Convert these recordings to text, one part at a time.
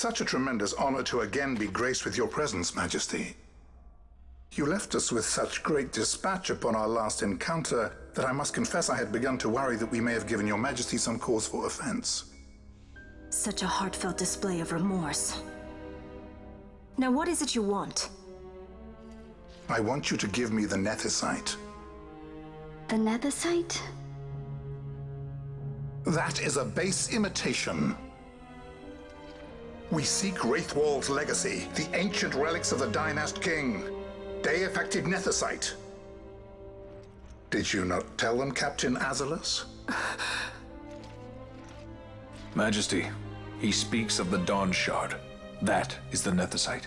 such a tremendous honor to again be graced with your presence, Majesty. You left us with such great dispatch upon our last encounter that I must confess I had begun to worry that we may have given your Majesty some cause for offense. Such a heartfelt display of remorse. Now what is it you want? I want you to give me the Nethicite. The Nethicite? That is a base imitation. We seek Wraithwald's legacy, the ancient relics of the Dynast King. Day-affected Nethicite. Did you not tell them, Captain Azalus? Majesty, he speaks of the Dawn Shard. That is the Nethicite.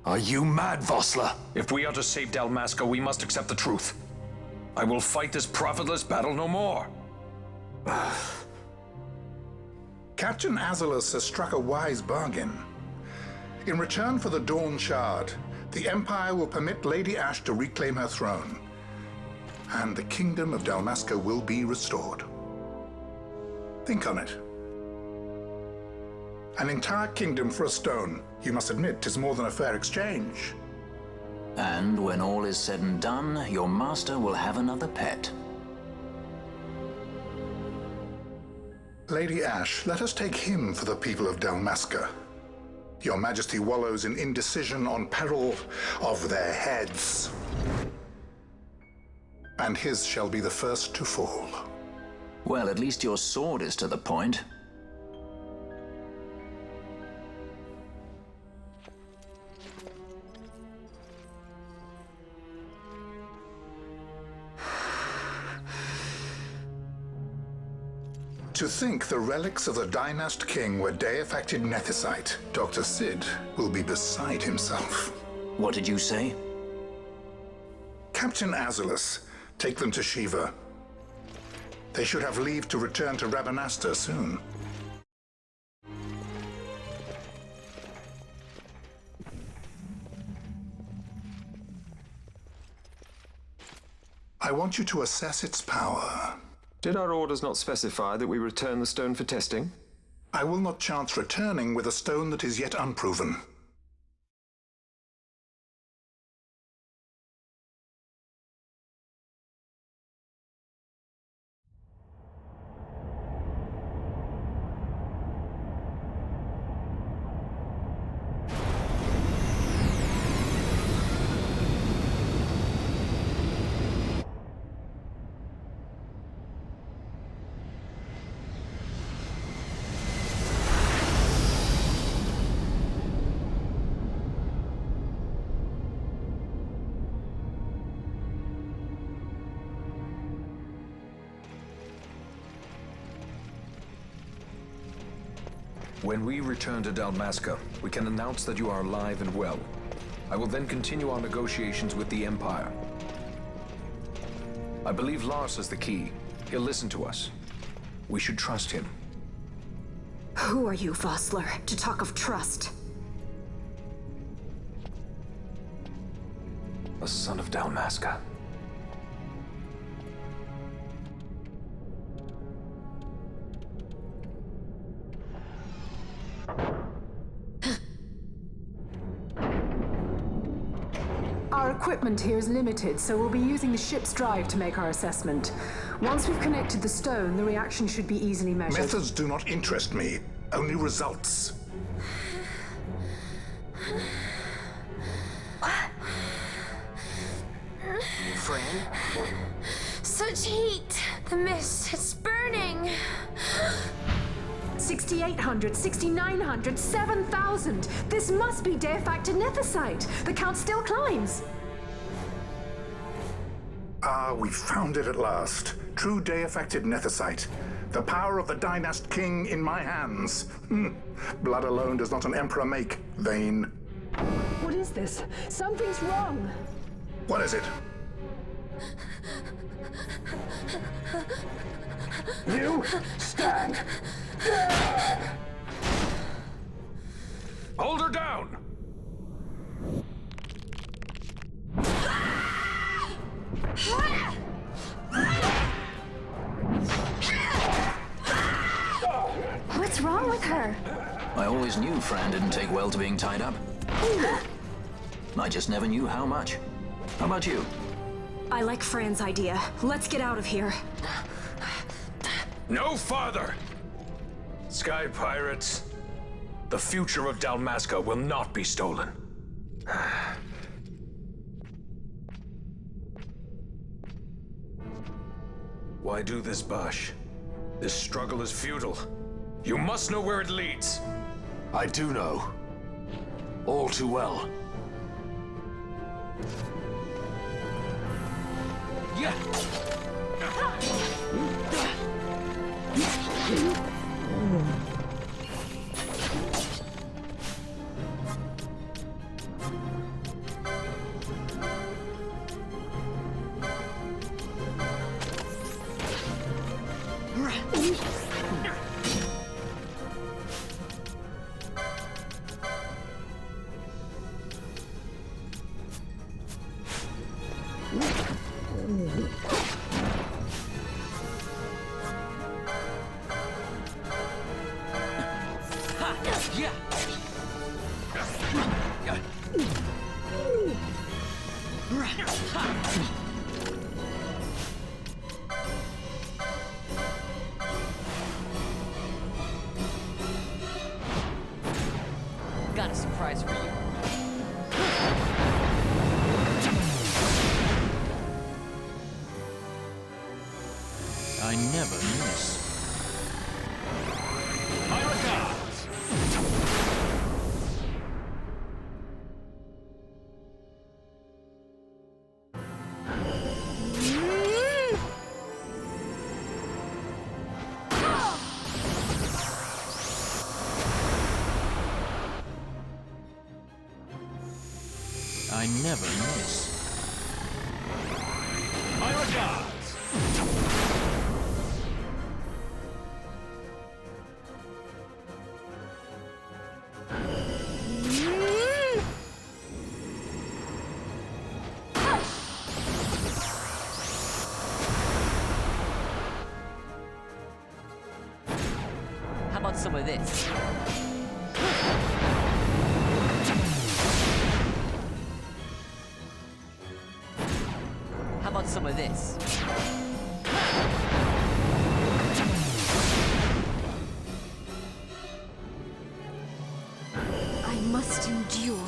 Are you mad, Vossler? If we are to save Dalmasca, we must accept the truth. I will fight this profitless battle no more. Captain Azalus has struck a wise bargain. In return for the Dawn Shard, the Empire will permit Lady Ash to reclaim her throne, and the Kingdom of Dalmasca will be restored. Think on it. An entire kingdom for a stone. You must admit, 'tis more than a fair exchange. And when all is said and done, your master will have another pet. Lady Ash, let us take him for the people of Dalmasca. Your Majesty wallows in indecision on peril of their heads. And his shall be the first to fall. Well, at least your sword is to the point. To think the relics of the Dynast King were day-affected Nethicite, Dr. Sid will be beside himself. What did you say? Captain Azalus, take them to Shiva. They should have leave to return to Rabanastre soon. I want you to assess its power. Did our orders not specify that we return the stone for testing? I will not chance returning with a stone that is yet unproven. When we return to Dalmasca, we can announce that you are alive and well. I will then continue our negotiations with the Empire. I believe Lars has the key. He'll listen to us. We should trust him. Who are you, Vossler, to talk of trust? A son of Dalmasca. Our equipment here is limited, so we'll be using the ship's drive to make our assessment. Once we've connected the stone, the reaction should be easily measured. Methods do not interest me, only results. Friend? Such heat! The mist, it's burning! 6,800, 6,900, 7,000! This must be day-affected Nethicite! The count still climbs! Ah, we found it at last. True day-affected Nethicite. The power of the Dynast King in my hands. Blood alone does not an emperor make, vain. What is this? Something's wrong! What is it? You stand! Hold her down! What's wrong? wrong with her? I always knew Fran didn't take well to being tied up. I just never knew how much. How about you? I like Fran's idea. Let's get out of here. No farther! Sky Pirates, the future of Dalmasca will not be stolen. Why do this, Bash? This struggle is futile. You must know where it leads. I do know. All too well. Yeah! Got a surprise for you. I never miss. My regards! I never miss. My regards! How about some of this? How about some of this? I must endure.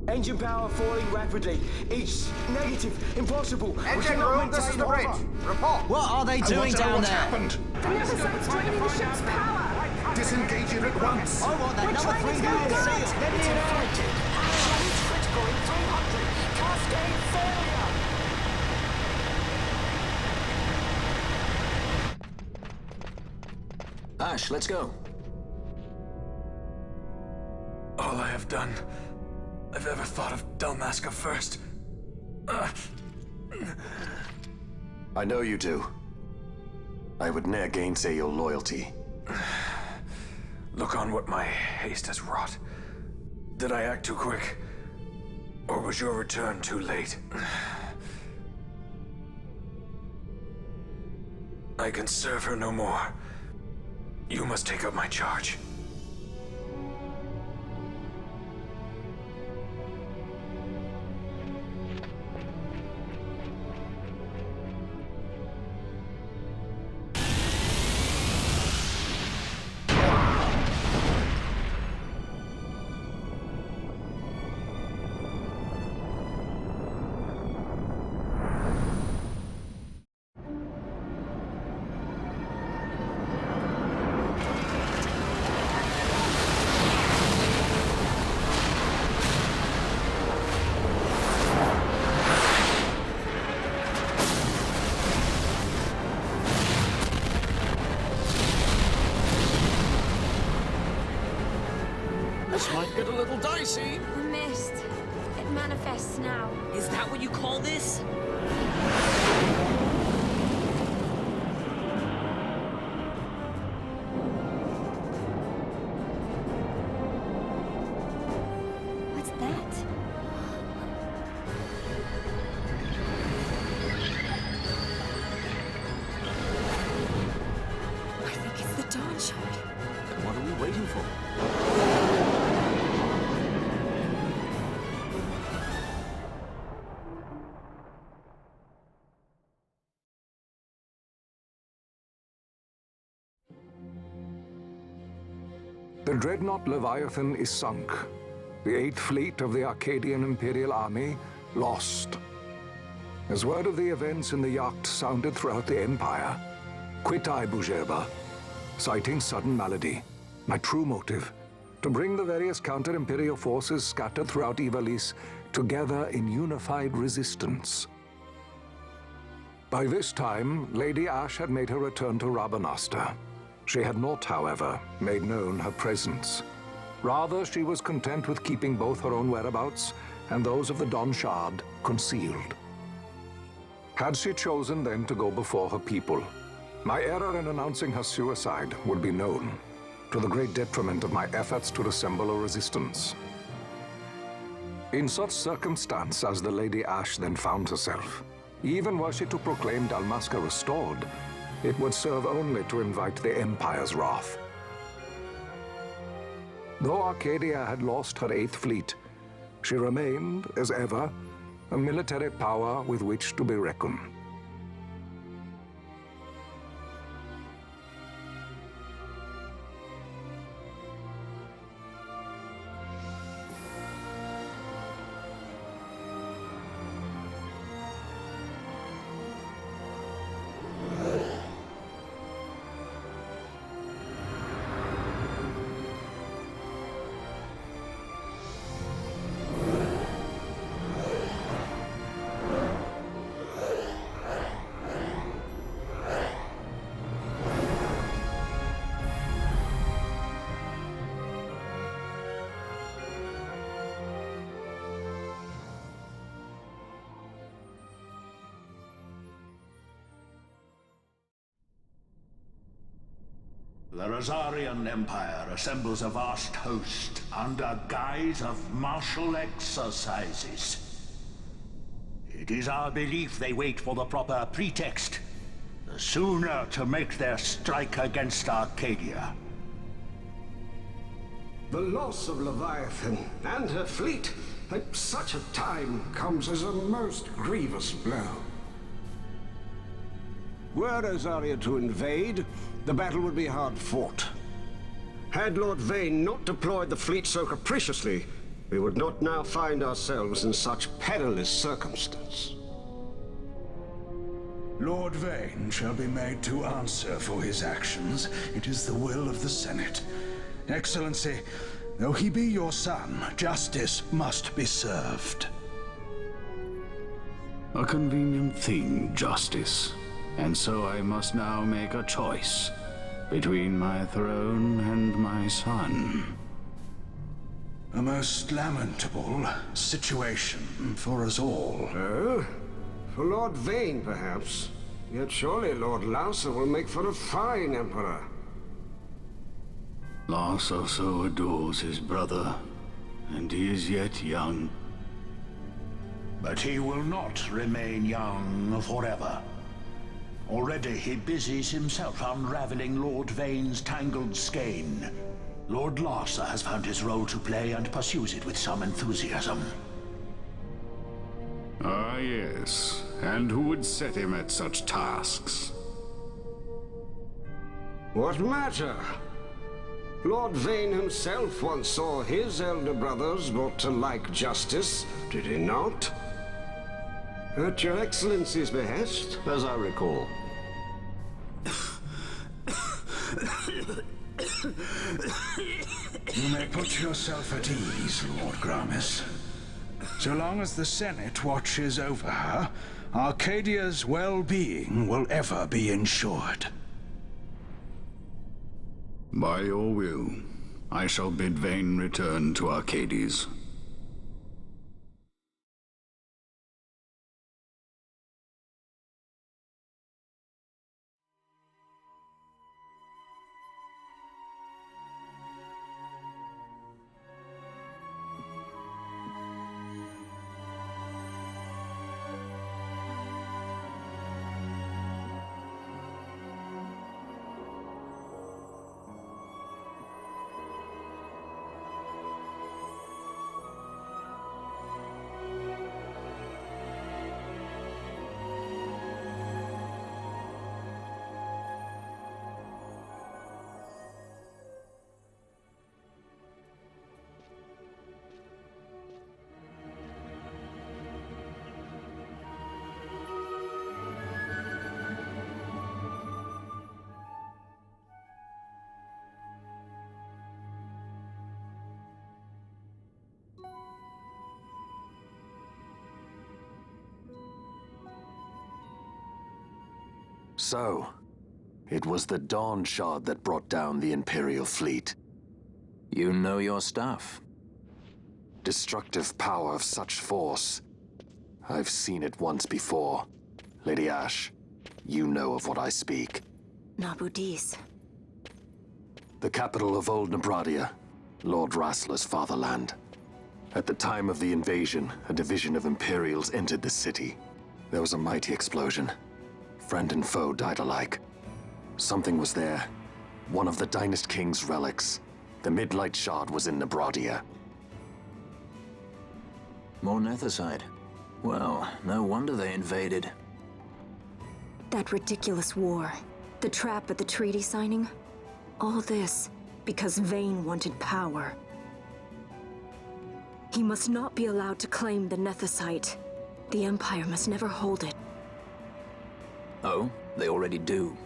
Engine power falling rapidly. It's negative. Impossible. Engine room, this is the bridge. Report. What are they doing down What's there? happened? The Neversite's draining the ship's power! Disengage it at once. I want that number 3 unit seal. Let me in out. Damage critical in 300. Cascade failure. Ash, let's go. All I have done, I've ever thought of Dalmasca first. I know you do. I would ne'er gainsay your loyalty. Look on what my haste has wrought. Did I act too quick? Or was your return too late? I can serve her no more. You must take up my charge. little dicey. The mist. It manifests now. Is that what you call this? What's that? I think it's the Dawn Shard. Then what are we waiting for? The dreadnought Leviathan is sunk. The 8th Fleet of the Arcadian Imperial Army lost. As word of the events in the yacht sounded throughout the Empire, quit I Bujeba, citing sudden malady. My true motive, to bring the various counter-imperial forces scattered throughout Ivalice together in unified resistance. By this time, Lady Ash had made her return to Rabanastre. She had not, however, made known her presence. Rather, she was content with keeping both her own whereabouts and those of the Dawn Shard concealed. Had she chosen then to go before her people, my error in announcing her suicide would be known, to the great detriment of my efforts to assemble a resistance. In such circumstance as the Lady Ash then found herself, even were she to proclaim Dalmasca restored, it would serve only to invite the Empire's wrath. Though Arcadia had lost her 8th Fleet, she remained, as ever, a military power with which to be reckoned. The Rosarian Empire assembles a vast host under guise of martial exercises. It is our belief they wait for the proper pretext, the sooner to make their strike against Arcadia. The loss of Leviathan and her fleet at such a time comes as a most grievous blow. Were Rosaria to invade, the battle would be hard fought. Had Lord Vane not deployed the fleet so capriciously, we would not now find ourselves in such perilous circumstance. Lord Vane shall be made to answer for his actions. It is the will of the Senate. Excellency, though he be your son, justice must be served. A convenient thing, justice. And so I must now make a choice between my throne and my son. A most lamentable situation for us all. Oh? For Lord Vane, perhaps. Yet surely Lord Lauser will make for a fine emperor. Lauser so adores his brother, and he is yet young. But he will not remain young forever. Already he busies himself unraveling Lord Vane's tangled skein. Lord Lauser has found his role to play and pursues it with some enthusiasm. Ah, yes. And who would set him at such tasks? What matter? Lord Vane himself once saw his elder brothers brought to like justice, did he not? At your Excellency's behest? As I recall. You may put yourself at ease, Lord Gramis. So long as the Senate watches over her, Arcadia's well-being will ever be ensured. By your will, I shall bid Vane return to Arcades. So, it was the Dawn Shard that brought down the Imperial fleet. You know your stuff. Destructive power of such force. I've seen it once before. Lady Ash, you know of what I speak. Nabudis. The capital of Old Nebradia, Lord Rassler's fatherland. At the time of the invasion, a division of Imperials entered the city. There was a mighty explosion. Friend and foe died alike. Something was there. One of the Dynast King's relics. The Midlight Shard was in Nebradia. More Nethicite. Well, no wonder they invaded. That ridiculous war. The trap at the treaty signing. All this because Vane wanted power. He must not be allowed to claim the Nethicite. The Empire must never hold it. Oh, they already do.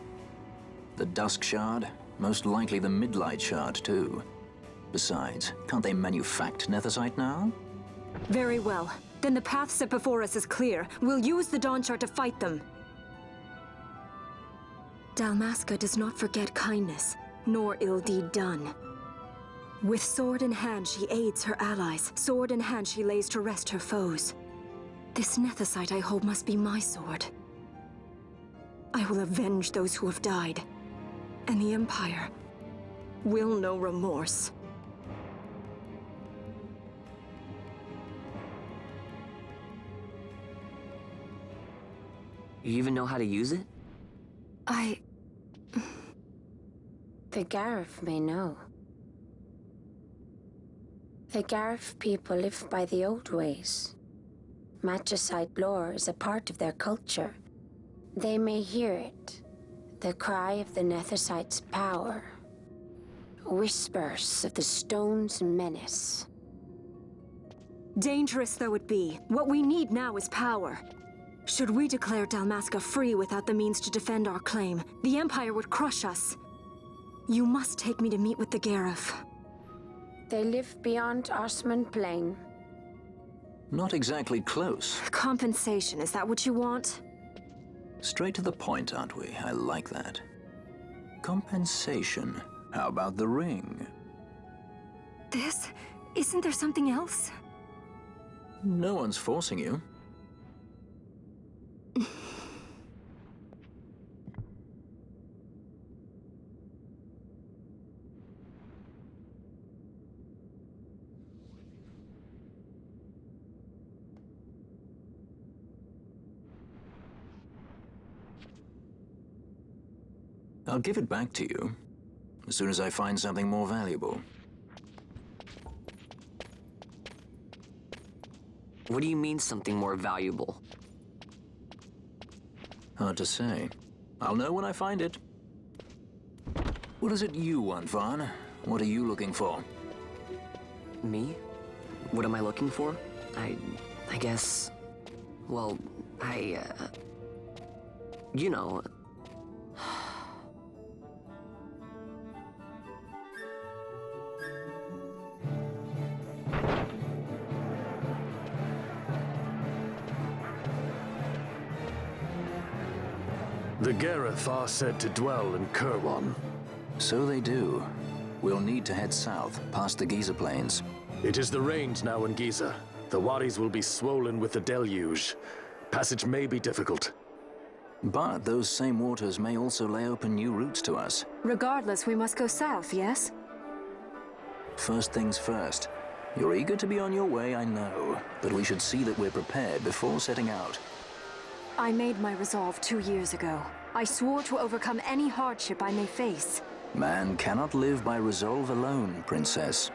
The Dusk Shard, most likely the Midlight Shard too. Besides, can't they manufacture Nethicite now? Very well. Then the path set before us is clear. We'll use the Dawn Shard to fight them. Dalmasca does not forget kindness, nor ill deed done. With sword in hand, she aids her allies. Sword in hand, she lays to rest her foes. This Nethicite I hold must be my sword. I will avenge those who have died, and the Empire will know remorse. You even know how to use it? The Garif may know. The Garif people live by the old ways. Magicite lore is a part of their culture. They may hear it, the cry of the Nethicite's power. Whispers of the stone's menace. Dangerous though it be, what we need now is power. Should we declare Dalmasca free without the means to defend our claim, the Empire would crush us. You must take me to meet with the Garif. They live beyond Osman Plain. Not exactly close. Compensation, is that what you want? Straight to the point, aren't we? I like that. Compensation. How about the ring? This? Isn't there something else? No one's forcing you. I'll give it back to you as soon as I find something more valuable. What do you mean something more valuable? Hard to say. I'll know when I find it. What is it you want, Vaughn? What are you looking for? Me? What am I looking for? I guess... Well, you know... The Gareth are said to dwell in Kirwan. So they do. We'll need to head south, past the Giza Plains. It is the rains now in Giza. The wadis will be swollen with the deluge. Passage may be difficult. But those same waters may also lay open new routes to us. Regardless, we must go south, yes? First things first. You're eager to be on your way, I know, but we should see that we're prepared before setting out. I made my resolve 2 years ago. I swore to overcome any hardship I may face. Man cannot live by resolve alone, Princess.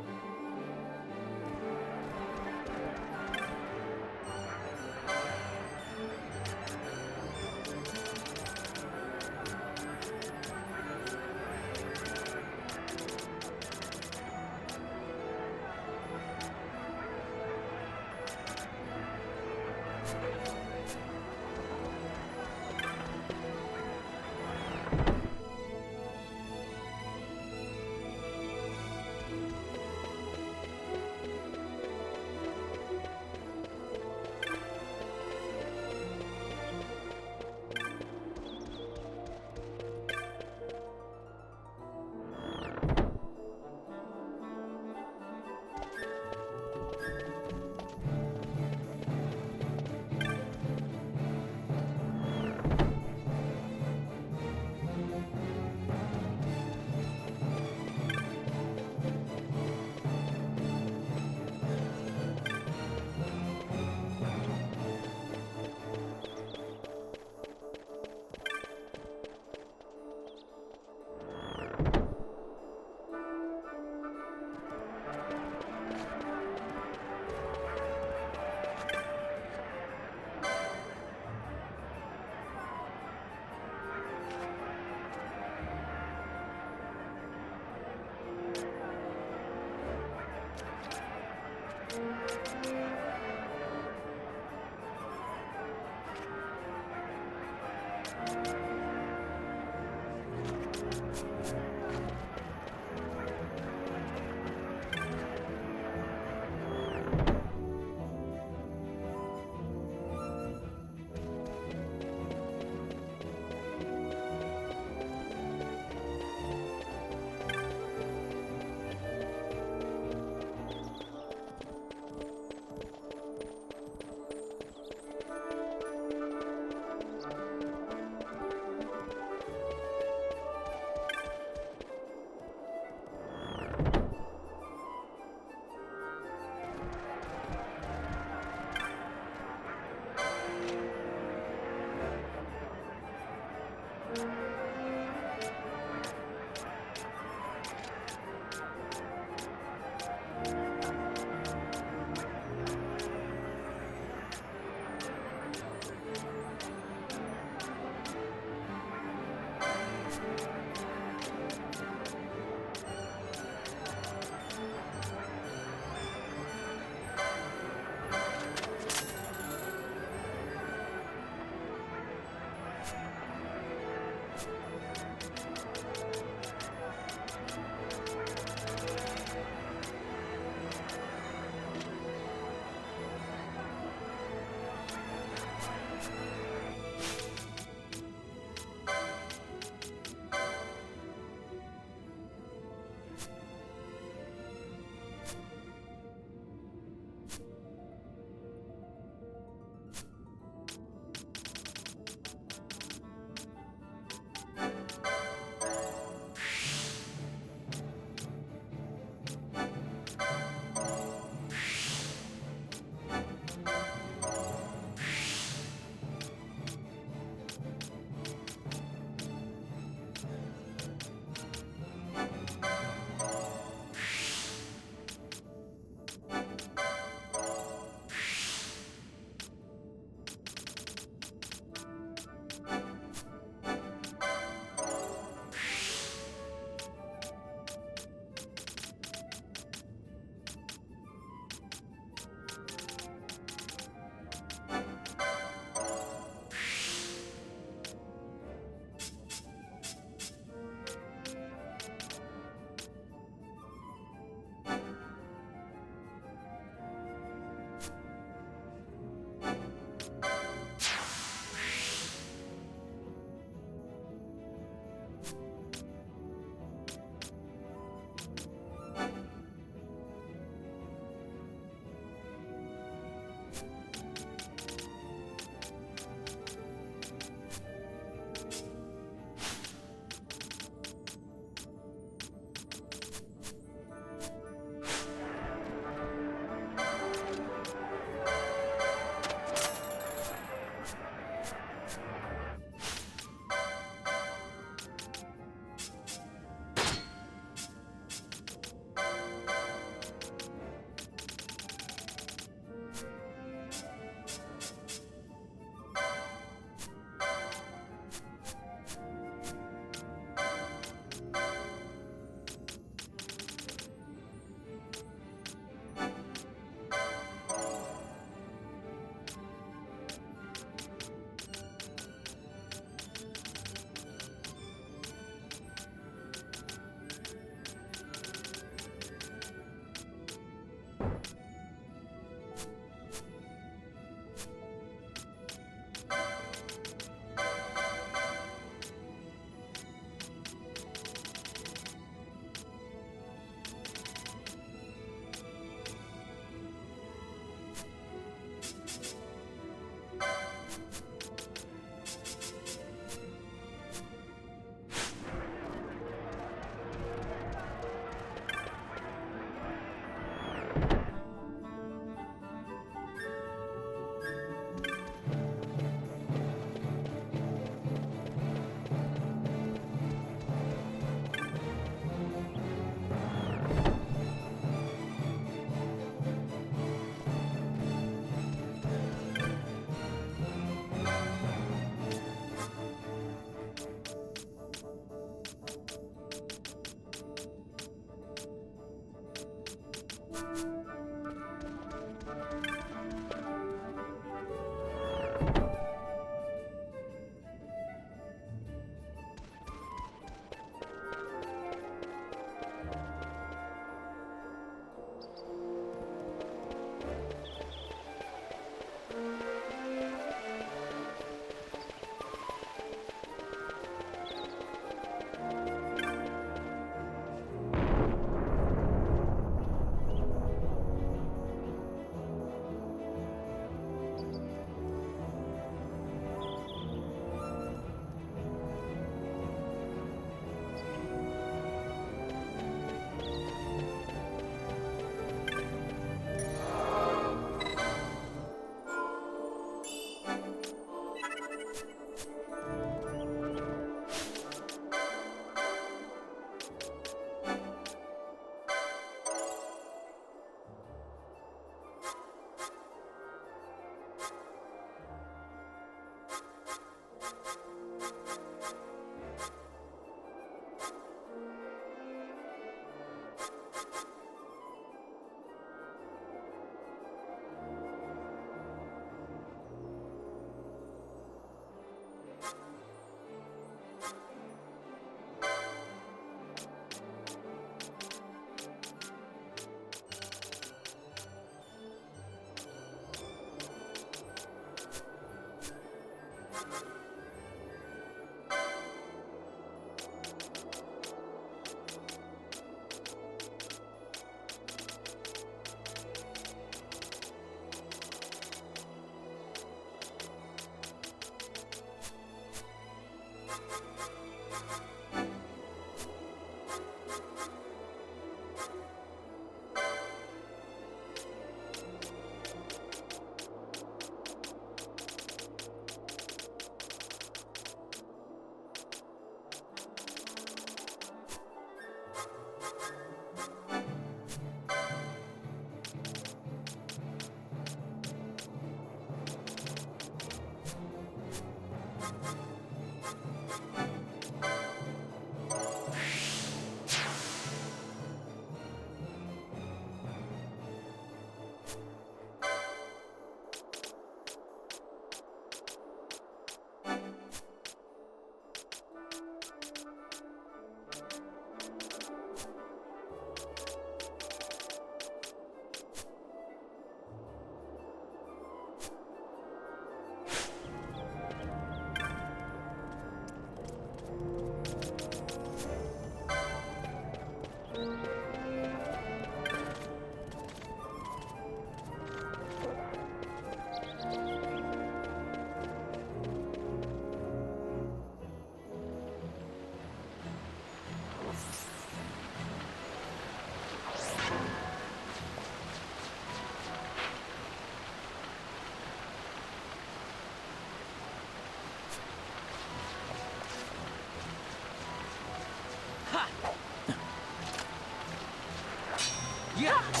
Yeah!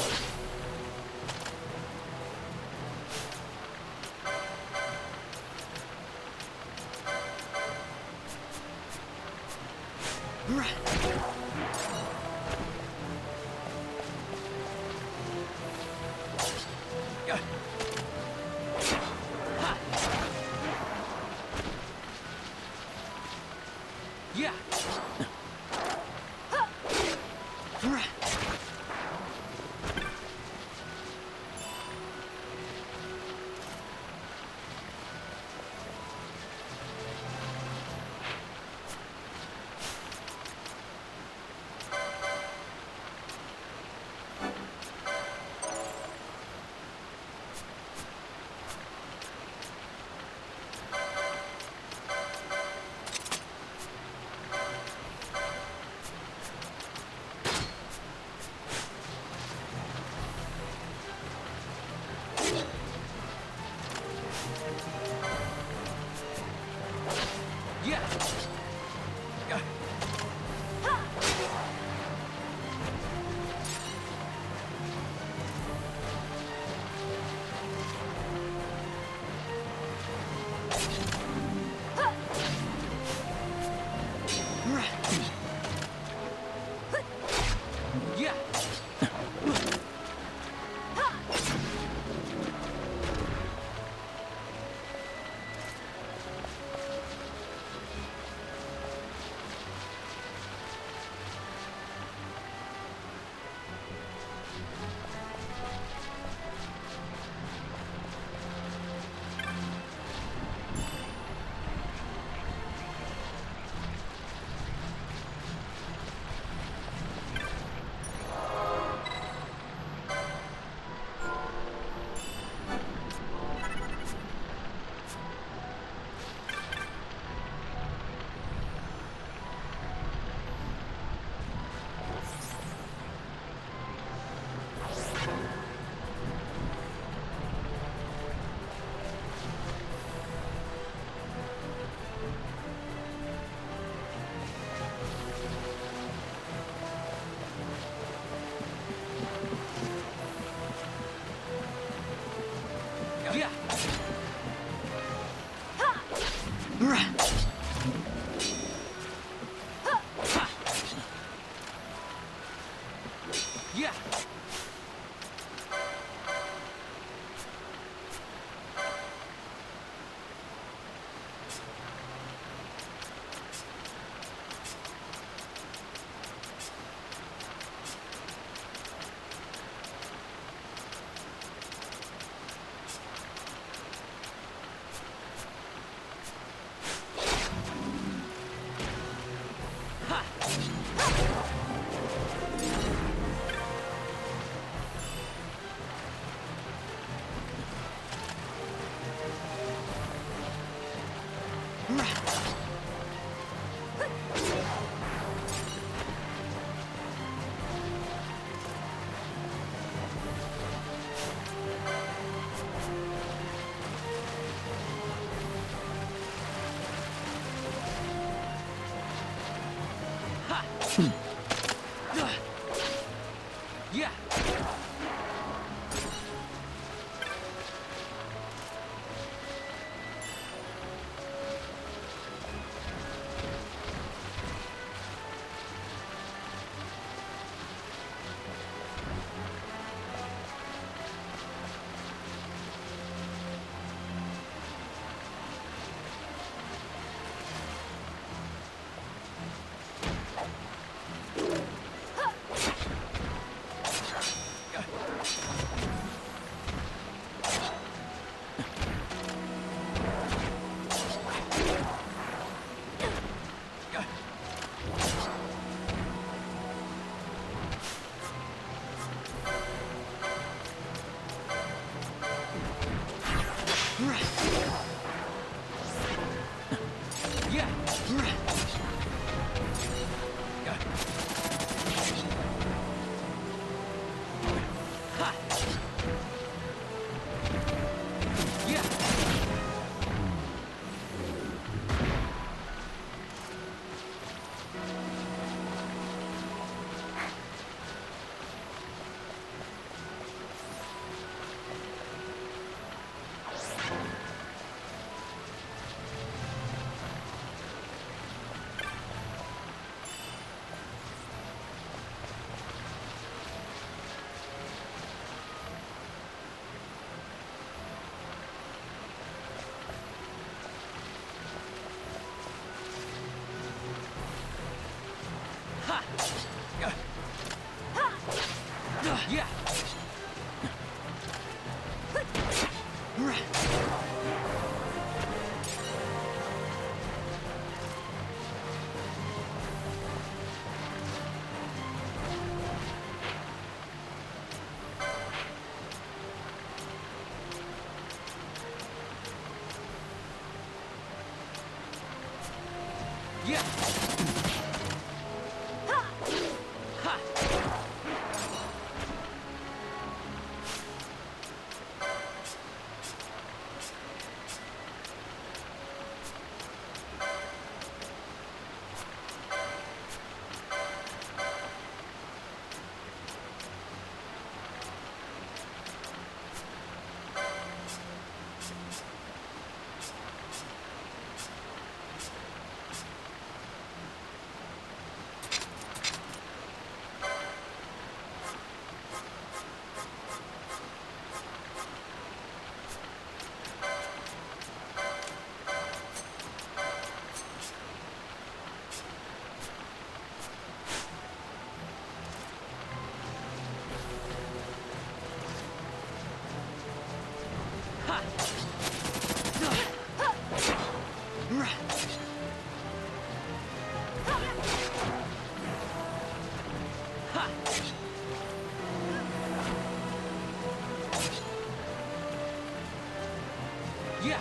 Yeah! Yeah! Yeah. Yeah. Yeah.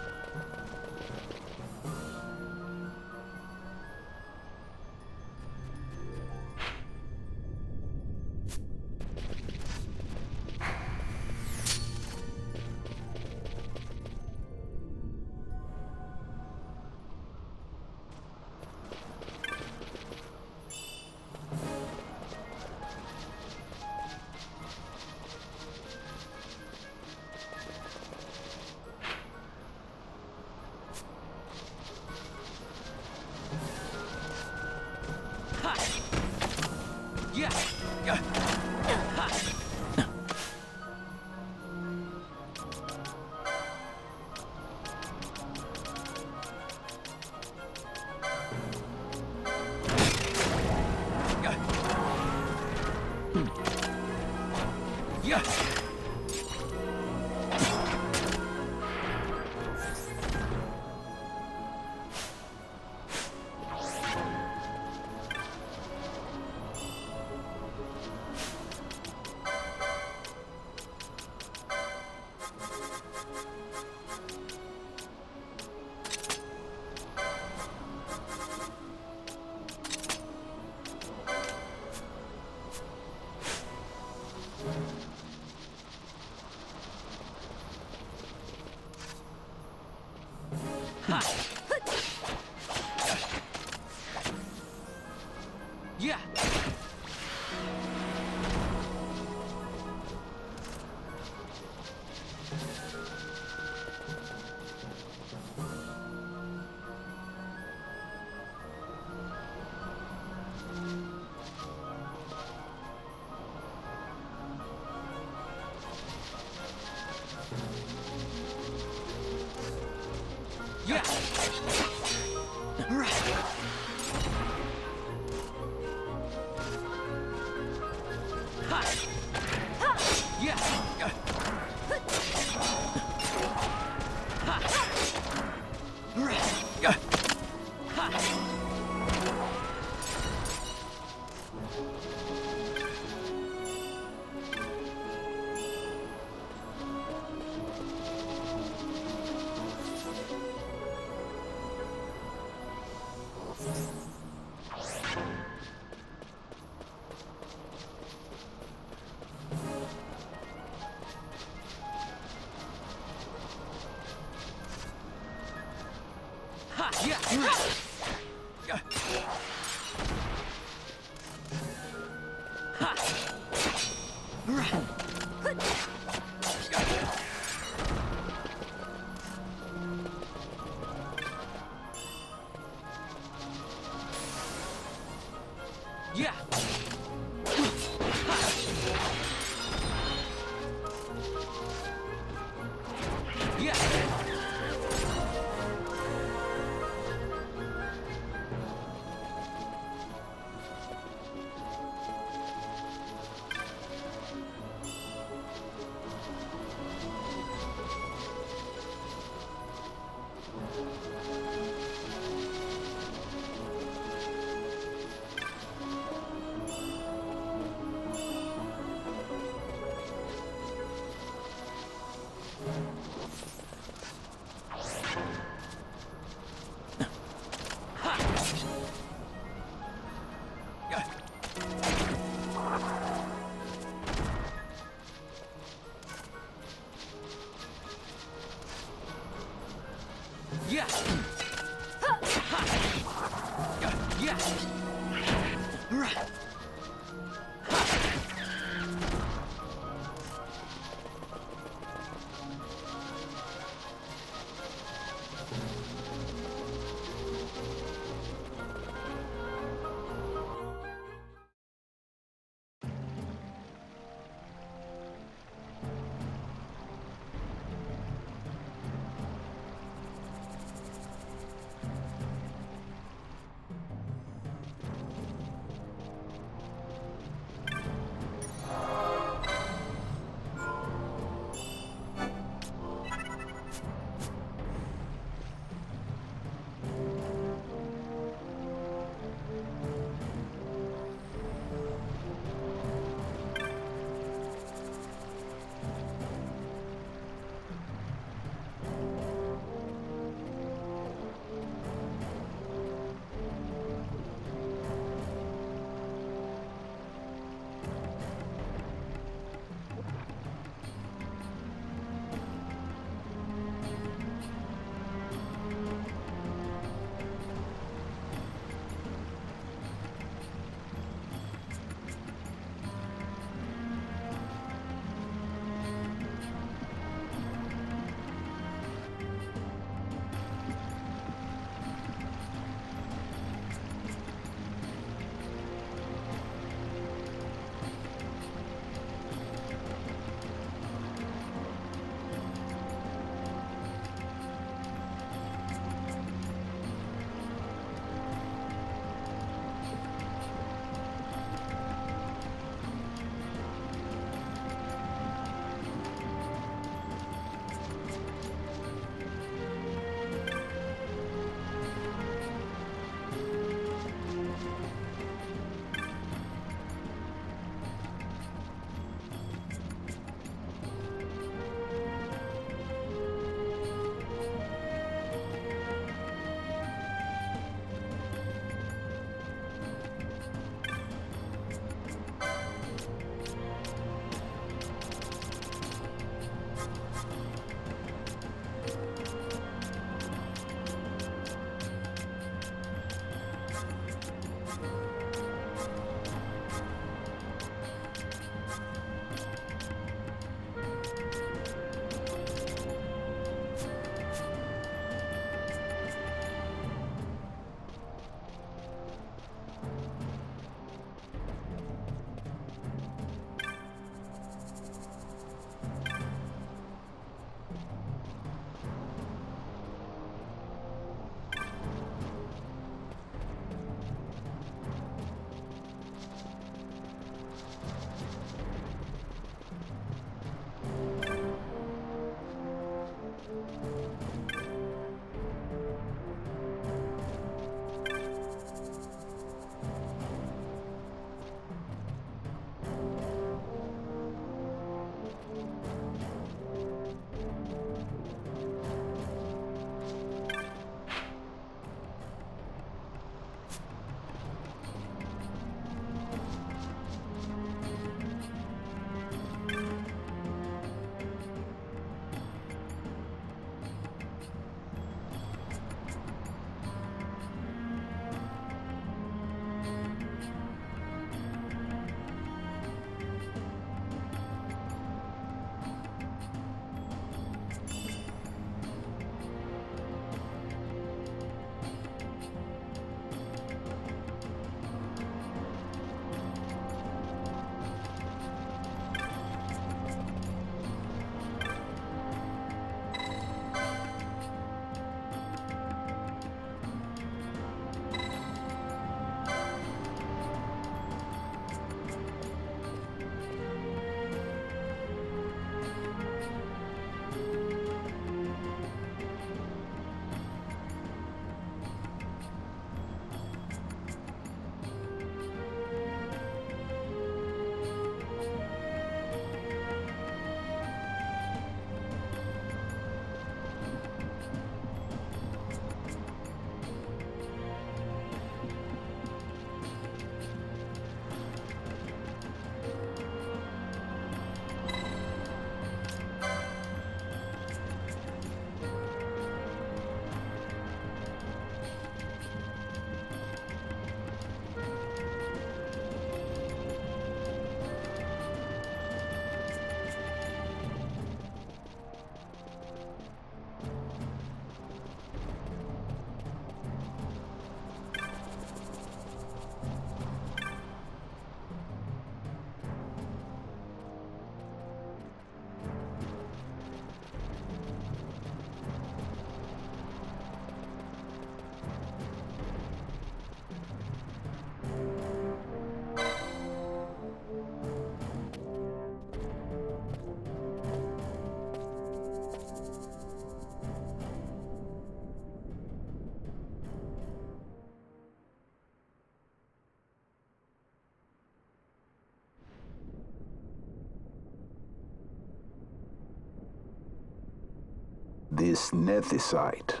This nethicite.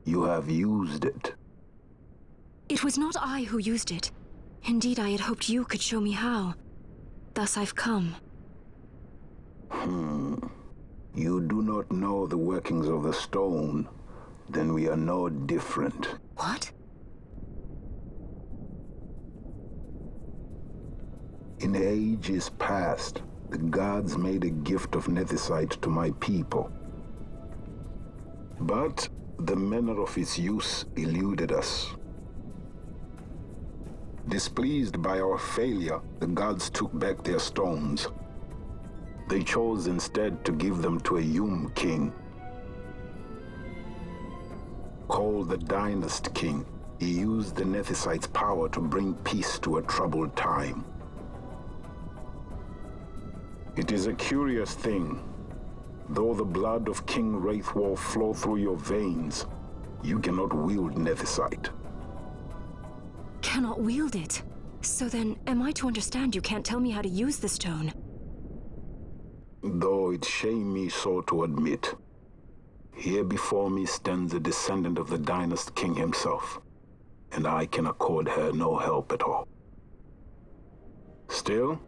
You have used it. It was not I who used it. Indeed, I had hoped you could show me how. Thus I've come. You do not know the workings of the stone. Then we are no different. What? In ages past, the gods made a gift of nethicite to my people. But the manner of its use eluded us. Displeased by our failure, the gods took back their stones. They chose instead to give them to a Yum king. Called the Dynast King, he used the nethicite's power to bring peace to a troubled time. It is a curious thing. Though the blood of King Wraithwolf flow through your veins, you cannot wield nethicite. Cannot wield it? So then, am I to understand you can't tell me how to use the stone? Though it shame me so to admit, here before me stands a descendant of the Dynast King himself, and I can accord her no help at all. Still,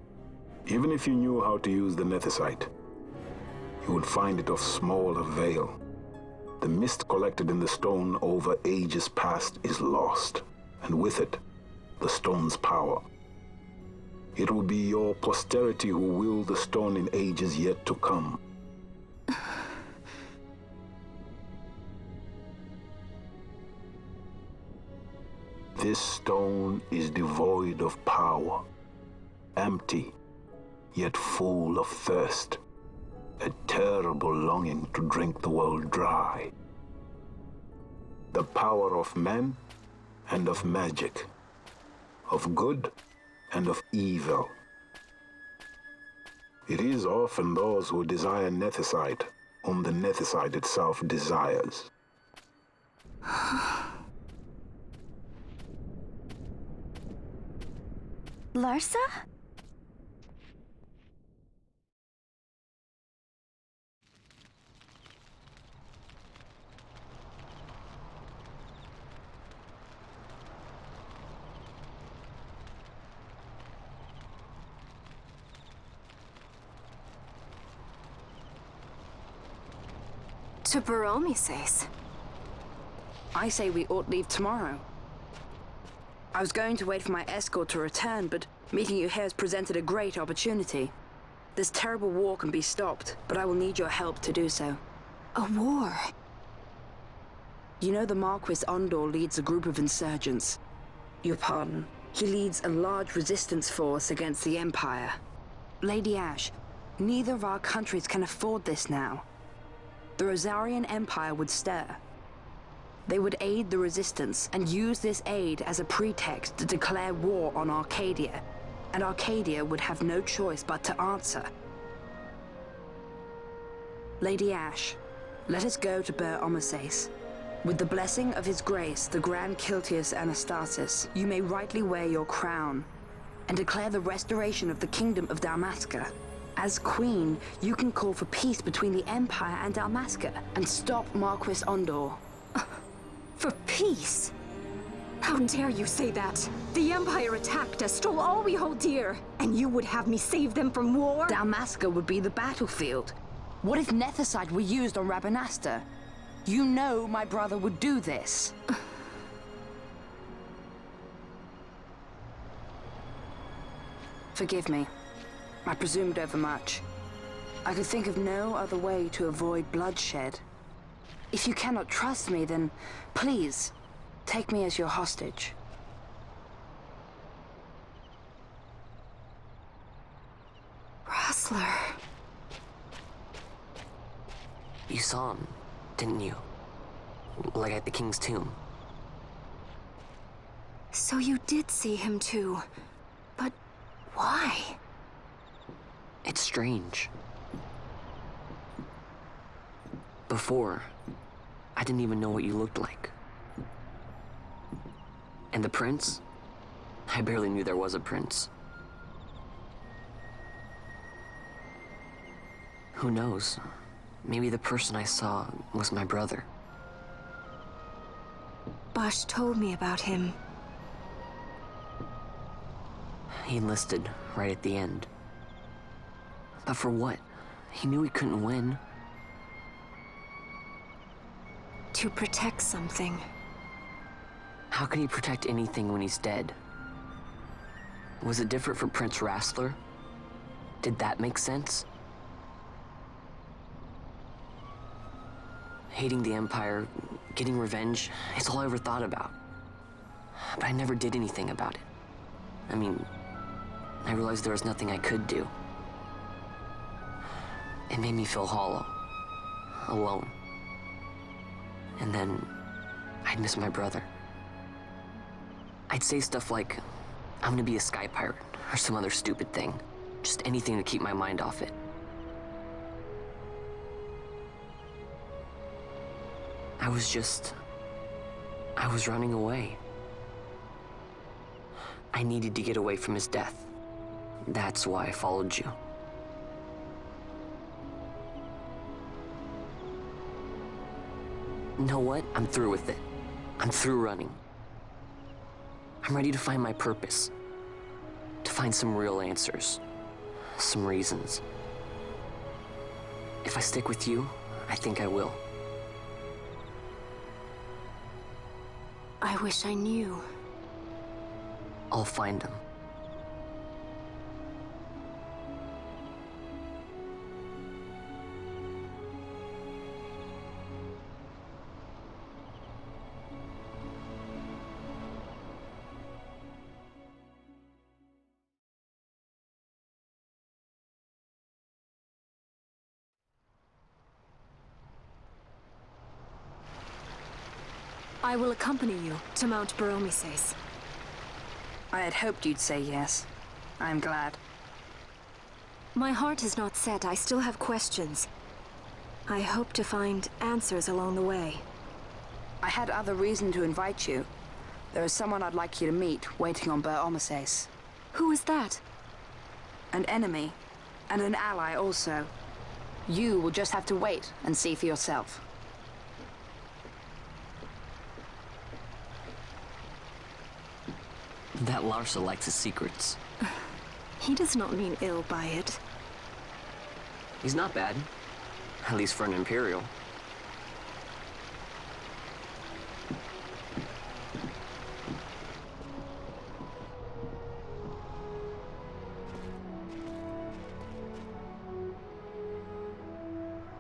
even if you knew how to use the nethicite, you would find it of small avail. The mist collected in the stone over ages past is lost, and with it, the stone's power. It will be your posterity who will the stone in ages yet to come. This stone is devoid of power, empty, yet full of thirst, a terrible longing to drink the world dry. The power of men and of magic, of good and of evil. It is often those who desire nethicite whom the nethicite itself desires. Larsa? To Baromi says. I say we ought leave tomorrow. I was going to wait for my escort to return, but meeting you here has presented a great opportunity. This terrible war can be stopped, but I will need your help to do so. A war? You know the Marquis Ondor leads a group of insurgents. Your pardon. He leads a large resistance force against the Empire. Lady Ash, neither of our countries can afford this now. The Rosarian Empire would stir. They would aid the resistance and use this aid as a pretext to declare war on Arcadia, and Arcadia would have no choice but to answer. Lady Ash, let us go to Ber Omases. With the blessing of his grace, the Grand Kiltius Anastasis, you may rightly wear your crown and declare the restoration of the Kingdom of Dalmasca. As Queen, you can call for peace between the Empire and Dalmasca and stop Marquis Ondor. For peace? How dare you say that? The Empire attacked us, stole all we hold dear, and you would have me save them from war? Dalmasca would be the battlefield. What if nethicite were used on Rabanasta? You know my brother would do this. Forgive me. I presumed overmuch. I could think of no other way to avoid bloodshed. If you cannot trust me, then please, take me as your hostage. Rustler. You saw him, didn't you? Like at the King's tomb. So you did see him too. But why? It's strange. Before, I didn't even know what you looked like. And the prince? I barely knew there was a prince. Who knows? Maybe the person I saw was my brother. Basch told me about him. He enlisted right at the end. But for what? He knew he couldn't win. To protect something. How can he protect anything when he's dead? Was it different for Prince Rassler? Did that make sense? Hating the Empire, getting revenge, it's all I ever thought about. But I never did anything about it. I mean, I realized there was nothing I could do. It made me feel hollow, alone. And then I'd miss my brother. I'd say stuff like, I'm gonna be a sky pirate, or some other stupid thing. Just anything to keep my mind off it. I was running away. I needed to get away from his death. That's why I followed you. You know what? I'm through with it. I'm through running. I'm ready to find my purpose. To find some real answers. Some reasons. If I stick with you, I think I will. I wish I knew. I'll find them. I will accompany you to Mount Baromises. I had hoped you'd say yes. I'm glad. My heart is not set. I still have questions. I hope to find answers along the way. I had other reason to invite you. There is someone I'd like you to meet, waiting on Baromises. Who is that? An enemy, and an ally also. You will just have to wait and see for yourself. That Larsa likes his secrets. He does not mean ill by it. He's not bad. At least for an Imperial.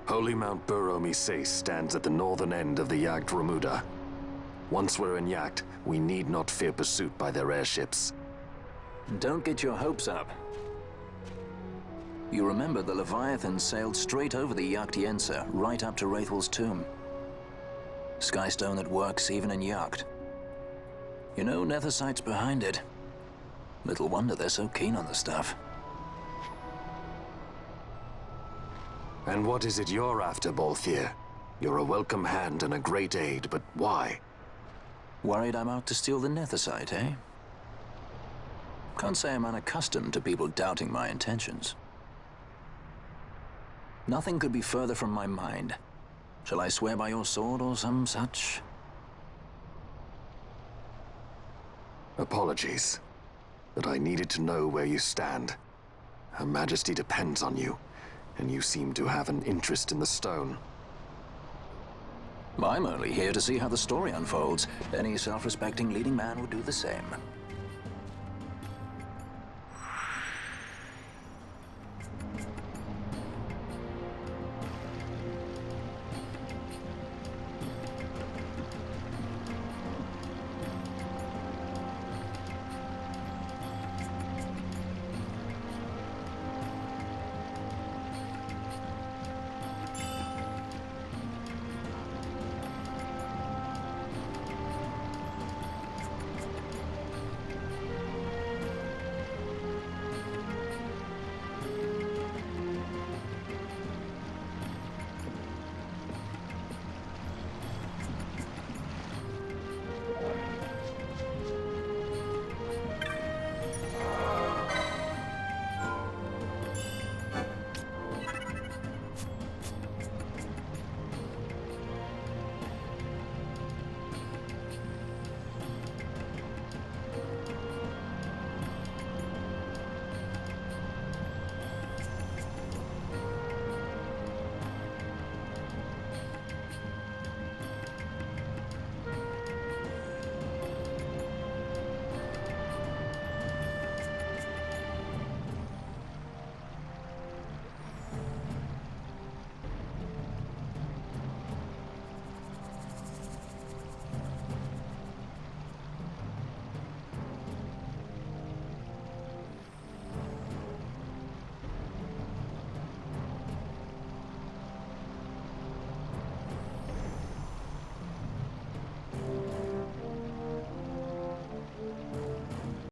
Holy Mount Baromises stands at the northern end of the Yacht Remuda. Once we're in Yacht, we need not fear pursuit by their airships. Don't get your hopes up. You remember the Leviathan sailed straight over the Yacht Yensa, right up to Wraithel's tomb. Skystone that works even in Yacht. You know Nethersight's behind it. Little wonder they're so keen on the stuff. And what is it you're after, Balthier? You're a welcome hand and a great aid, but why? Worried I'm out to steal the Nethersight, eh? Can't say I'm unaccustomed to people doubting my intentions. Nothing could be further from my mind. Shall I swear by your sword or some such? Apologies, but I needed to know where you stand. Her Majesty depends on you, and you seem to have an interest in the stone. I'm only here to see how the story unfolds. Any self-respecting leading man would do the same.